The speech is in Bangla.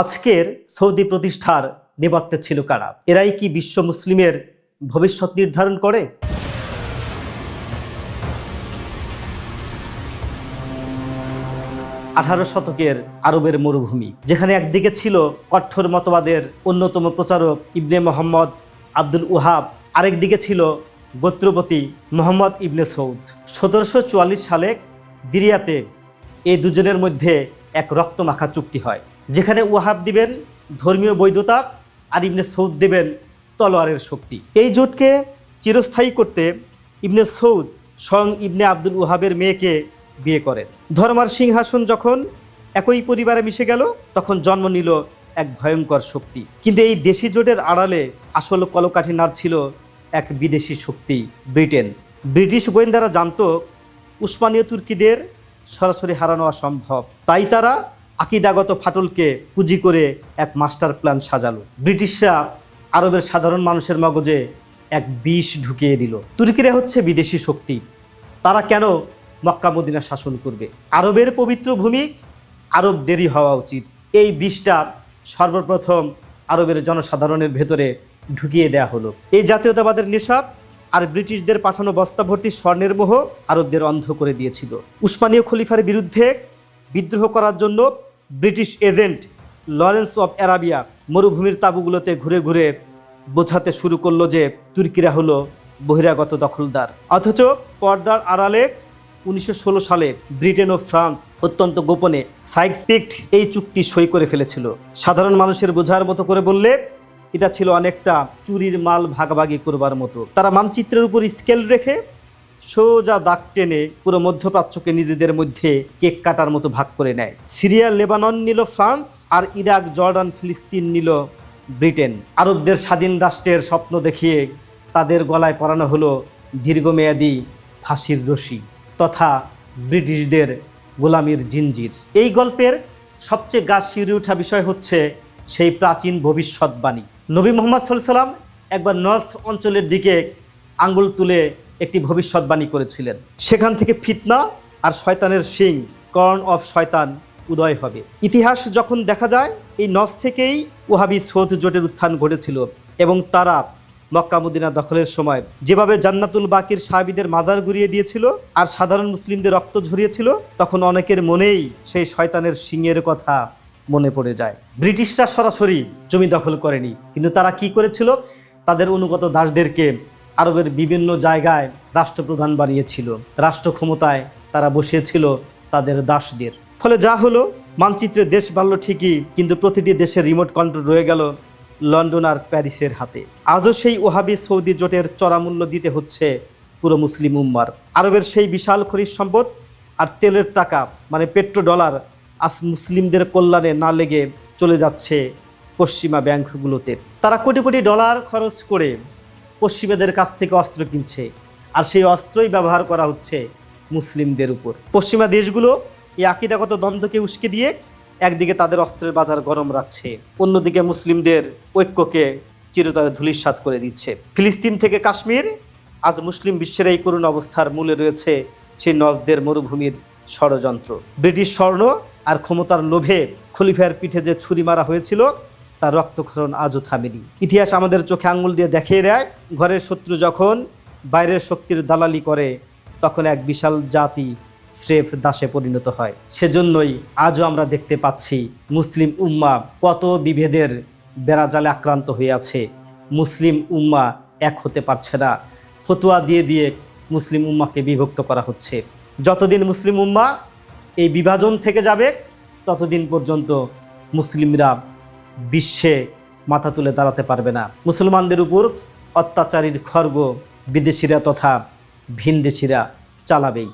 আজকের সৌদি প্রতিষ্ঠার নেপথ্যে ছিল কারা? এরাই কি বিশ্ব মুসলিমের ভবিষ্যৎ নির্ধারণ করে? 18 শতকের আরবের মরুভূমি, যেখানে একদিকে ছিল কঠোর মতবাদের অন্যতম প্রচারক ইবনে মোহাম্মদ আব্দুল ওয়াহাব, আরেকদিকে ছিল গোত্রপতি মোহাম্মদ ইবনে সৌদ। 1744 সালে দিরিয়াতে এই দুজনের মধ্যে এক রক্তমাখা চুক্তি হয়, যেখানে ওয়াহাব দিবেন ধর্মীয় বৈধতা আর ইবনে সৌদ দেবেন তলোয়ারের শক্তি। এই জোটকে চিরস্থায়ী করতে ইবনে সৌদ স্বয়ং ইবনে আব্দুল ওয়াহাবের মেয়েকে বিয়ে করেন। ধর্মার সিংহাসন যখন একই পরিবারে মিশে গেল, তখন জন্ম নিল এক ভয়ঙ্কর শক্তি। কিন্তু এই দেশি জোটের আড়ালে আসল কলকাঠি নাড়ছিল এক বিদেশি শক্তি, ব্রিটেন। ব্রিটিশ গোয়েন্দারা জানত উসমানীয় তুর্কিদের সরাসরি হারানো অসম্ভব, তাই তারা আকিদাগত ফাটলকে পুঁজি করে এক মাস্টার প্ল্যান সাজালো। ব্রিটিশরা আরবের সাধারণ মানুষের মগজে এক বিষ ঢুকিয়ে দিল। তুর্কিরা হচ্ছে বিদেশি শক্তি, তারা কেন মক্কা মদিনা শাসন করবে? আরবের পবিত্র ভূমি আরবদেরই হওয়া উচিত। এই বিষটা সর্বপ্রথম আরবের জনসাধারণের ভেতরে ঢুকিয়ে দেয়া হলো। এই জাতীয়তাবাদের নেশা আর ব্রিটিশদের পাঠানো বস্তা ভর্তি স্বর্ণের মোহ আরবদের অন্ধ করে দিয়েছিল। উসমানীয় খলিফার বিরুদ্ধে বিদ্রোহ করার জন্য British agent Lawrence of Arabia মরুভূমির তাঁবুগুলোতে ঘুরে ঘুরে বোঝাতে শুরু করলো যে তুর্কিরা হলো বহিরাগত দখলদার। অথচ পর্দার আড়ালে 1916 সালে ব্রিটেন ও ফ্রান্স অত্যন্ত গোপনে সাইক্স-পিকট এই চুক্তি সই করে ফেলেছিল। সাধারণ মানুষের বোঝার মতো করে বললে এটা ছিল অনেকটা চুরির মাল ভাগাভাগি করবার মতো। তারা মানচিত্রের উপর স্কেল রেখে সোজা দাগ টেনে পুরো মধ্যপ্রাচ্যকে নিজেদের মধ্যে কেক কাটার মতো ভাগ করে নেয়। সিরিয়া লেবানন নিল ফ্রান্স, আর ইরাক, জর্ডান, ফিলিস্তিন নিল ব্রিটেন। আরবদের স্বাধীন রাষ্ট্রের স্বপ্ন দেখিয়ে তাদের গলায় পরানো হলো দীর্ঘমেয়াদী ফাঁসির রশি তথা ব্রিটিশদের গোলামির জিঞ্জির। এই গল্পের সবচেয়ে গা শিউরে ওঠা বিষয় হচ্ছে সেই প্রাচীন ভবিষ্যৎবাণী। নবী মুহাম্মদ সাল্লাল্লাহু আলাইহি ওয়াসাল্লাম একবার নর্থ অঞ্চলের দিকে আঙ্গুল তুলে একটি ভবিষ্যৎবাণী করেছিলেন। সেখান থেকে ফিতনা আর শয়তানের শিং, কর্ন অফ শয়তান উদয় হবে। ইতিহাস যখন দেখা যায়, এই নর্থ থেকেই ওয়াহাবি সৌদ জোটের উত্থান ঘটেছিল এবং তারা মক্কা মদিনা দখলের সময় যেভাবে জান্নাতুল বাকির সাহাবীদের মাজার গুড়িয়ে দিয়েছিল আর সাধারণ মুসলিমদের রক্ত ঝরিয়েছিল, তখন অনেকের মনেই সেই শয়তানের শিংয়ের কথা মনে পড়ে যায়। ব্রিটিশরা সরাসরি জমি দখল করেনি, কিন্তু তারা কি করেছিল? তাদের অনুগত দাসদেরকে আরবের বিভিন্ন জায়গায় রাষ্ট্রপ্রধান বানিয়েছিল। রাষ্ট্র ক্ষমতায় তারা বসিয়েছিল তাদের দাসদের। ফলে যা হলো, মানচিত্রে দেশ বাড়ল ঠিকই, কিন্তু প্রতিটি দেশের রিমোট কন্ট্রোল রয়ে গেল লন্ডন আর প্যারিসের হাতে। আজও সেই ওয়াহাবি সৌদি জোটের চড়া মূল্য দিতে হচ্ছে পুরো মুসলিম উম্মার। আরবের সেই বিশাল খনিজ সম্পদ আর তেলের টাকা মানে পেট্রো ডলার আজ মুসলিমদের কল্যাণে না লেগে চলে যাচ্ছে পশ্চিমা ব্যাংকগুলোতে। তারা কোটি কোটি ডলার খরচ করে পশ্চিমাদের কাছ থেকে অস্ত্র কিনছে, আর সেই অস্ত্রই ব্যবহার করা হচ্ছে মুসলিমদের উপর। পশ্চিমা দেশগুলো এই আকিদাগত দ্বন্দ্বকে উস্কে দিয়ে একদিকে তাদের অস্ত্রের বাজার গরম রাখছে, অন্যদিকে মুসলিমদের ঐক্যকে চিরতরে ধূলিসাৎ করে দিচ্ছে। ফিলিস্তিন থেকে কাশ্মীর, আজ মুসলিম বিশ্বের এই করুণ অবস্থার মূলে রয়েছে সেই নজদের মরুভূমির ষড়যন্ত্র। ব্রিটিশ স্বর্ণ আর ক্ষমতার লোভে খলিফার পিঠে যে ছুরি মারা হয়েছিল, তার রক্তক্ষরণ আজও থামেনি। ইতিহাস আমাদের চোখে আঙুল দিয়ে দেখিয়ে দেয়, ঘরের শত্রু যখন বাইরের শক্তির দালালি করে, তখন এক বিশাল জাতি স্রেফ দাসে পরিণত হয়। সেজন্যই আজও আমরা দেখতে পাচ্ছি মুসলিম উম্মা কত বিভেদের বেড়াজালে আক্রান্ত হয়ে আছে। মুসলিম উম্মা এক হতে পারছে না। ফতোয়া দিয়ে দিয়ে মুসলিম উম্মাকে বিভক্ত করা হচ্ছে। যতদিন মুসলিম উম্মা এই বিভাজন থেকে যাবে, ততদিন পর্যন্ত মুসলিমরা বিশ্বে মাথা তুলে দাঁড়াতে পারবে না। মুসলমানদের উপর অত্যাচারীর খড়গ বিদেশিরা তথা ভিনদেশিরা চালাবেই।